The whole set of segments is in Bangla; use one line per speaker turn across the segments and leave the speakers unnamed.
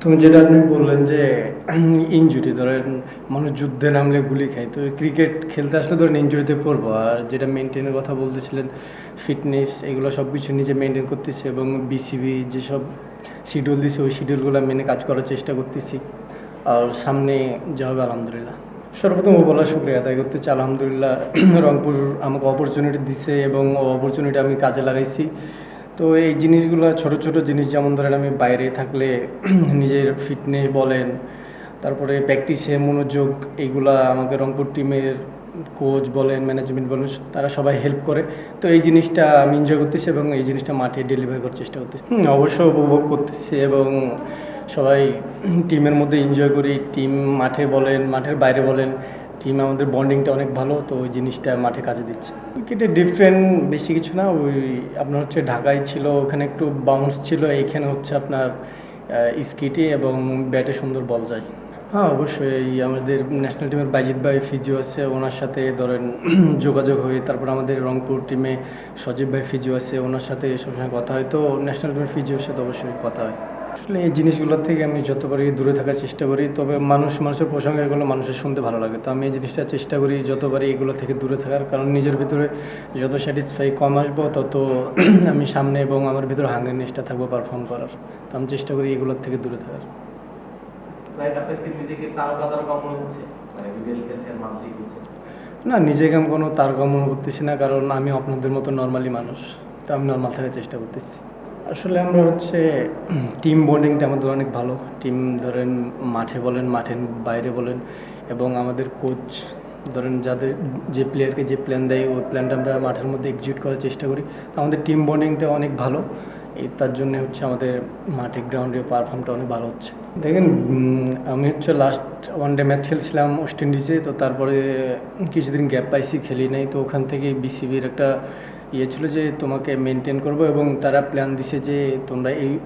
তুমি যেটা আপনি বললেন যে ইনজুরি ধরেন মানুষ যুদ্ধে নামলে গুলি খায়, তো ক্রিকেট খেলতে আসলে ধরেন ইনজুরিতে পড়বো। আর যেটা মেনটেনের কথা বলতেছিলেন, ফিটনেস এগুলো সব কিছু নিজে মেনটেন করতেছি এবং বিসিবি যেসব শিডিউল দিছে ওই শিডিউলগুলো মেনে কাজ করার চেষ্টা করতেছি। আর সামনে যা হবে আলহামদুলিল্লাহ। সর্বপ্রথম বলার শুক্রিয়া আদায় করতে চাই আলহামদুলিল্লাহ। রংপুর আমাকে অপরচুনিটি দিছে এবং ও অপরচুনিটি আমি কাজে লাগাইছি। তো এই জিনিসগুলো ছোট ছোট জিনিস, যেমন ধরেন আমি বাইরে থাকলে নিজের ফিটনেস বলেন, তারপরে প্র্যাকটিসে মনোযোগ, এইগুলা আমাকে রংপুর টিমের কোচ বলেন, ম্যানেজমেন্ট বলেন, তারা সবাই হেল্প করে। তো এই জিনিসটা আমি এনজয় করতেছি এবং এই জিনিসটা মাঠে ডেলিভার করার চেষ্টা করতেছি। অবশ্যই উপভোগ করতেছি এবং সবাই টিমের মধ্যে এনজয় করি। টিম মাঠে বলেন, মাঠের বাইরে বলেন, টিম আমাদের বন্ডিংটা অনেক ভালো। তো ওই জিনিসটা মাঠে কাজে দিচ্ছে। ক্রিকেটে ডিফারেন্ট বেশি কিছু না, ওই আপনার হচ্ছে ঢাকায় ছিল, ওখানে একটু বাউন্স ছিল, এইখানে হচ্ছে আপনার স্কিটে এবং ব্যাটে সুন্দর বল যায়। হ্যাঁ, অবশ্যই আমাদের ন্যাশনাল টিমের বাইজিৎ ভাই ফিজিও আছে, ওনার সাথে ধরেন যোগাযোগ হয়ে, তারপর আমাদের রংপুর টিমে সজীব ভাই ফিজিও আছে, ওনার সাথে সবসময় কথা হয়। তো ন্যাশনাল টিমের ফিজিওর সাথে অবশ্যই কথা হয়। আসলে এই জিনিসগুলোর থেকে আমি যত পারি দূরে থাকার চেষ্টা করি, তবে মানুষের প্রসঙ্গে এগুলো মানুষের শুনতে ভালো লাগে। তো আমি এই জিনিসটা চেষ্টা করি যত পারি এগুলো থেকে দূরে থাকার, কারণ নিজের ভিতরে যত স্যাটিসফাই কম আসবো তত আমি সামনে এবং আমার ভিতরে হাঙ্গারনেসটা থাকবো পারফর্ম করার। তো আমি চেষ্টা করি এগুলোর থেকে দূরে থাকার। না, নিজেকে আমি কোনো তারকা মনে করতেছি না, কারণ আমি আপনাদের মতো নর্মালি মানুষ। তো আমি নর্মাল থাকার চেষ্টা করতেছি। আসলে আমরা হচ্ছে টিম বন্ডিংটা আমাদের অনেক ভালো। টিম ধরেন মাঠে বলেন, মাঠের বাইরে বলেন, এবং আমাদের কোচ ধরেন যাদের যে প্লেয়ারকে যে প্ল্যান দেয় ওই প্ল্যানটা আমরা মাঠের মধ্যে এক্সিকিউট করার চেষ্টা করি। আমাদের টিম বন্ডিংটা অনেক ভালো। তার জন্য হচ্ছে আমাদের মাঠে গ্রাউন্ডে পারফর্মটা অনেক ভালো হচ্ছে। দেখেন, আমি হচ্ছে লাস্ট ওয়ানডে ম্যাচ খেলছিলাম ওয়েস্ট ইন্ডিজে। তো তারপরে কিছুদিন গ্যাপ পাইছি, খেলি নাই। তো ওখান থেকে বিসিবির একটা ছিল যে তোমাকে মেনটেন করবো, এবং তারা প্ল্যান দিছে যে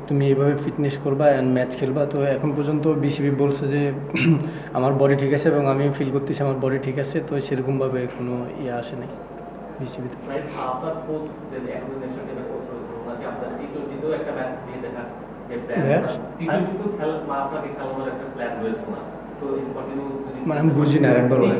তুমি এইভাবে ফিটনেস করবা অ্যান্ড ম্যাচ খেলবা। তো এখন পর্যন্ত বিসিবি বলছে যে আমার বডি ঠিক আছে এবং আমি ফিল করতেছি আমার বডি ঠিক আছে। তো সেরকমভাবে কোনো আসে নাই বিসিবিতে। মানে আমি বুঝি না, আরেকবার বলেন।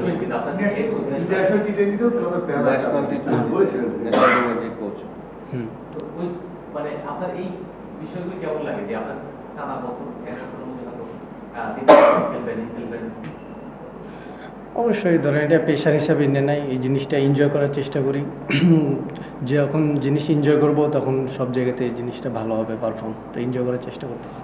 অবশ্যই ধরেন এটা পেশার হিসাবে নিয়ে নাই, এই জিনিসটা এনজয় করার চেষ্টা করি। যখন জিনিস এনজয় করব তখন সব জায়গাতে এই জিনিসটা ভালো হবে পারফর্ম। তো এনজয় করার চেষ্টা করতেছি।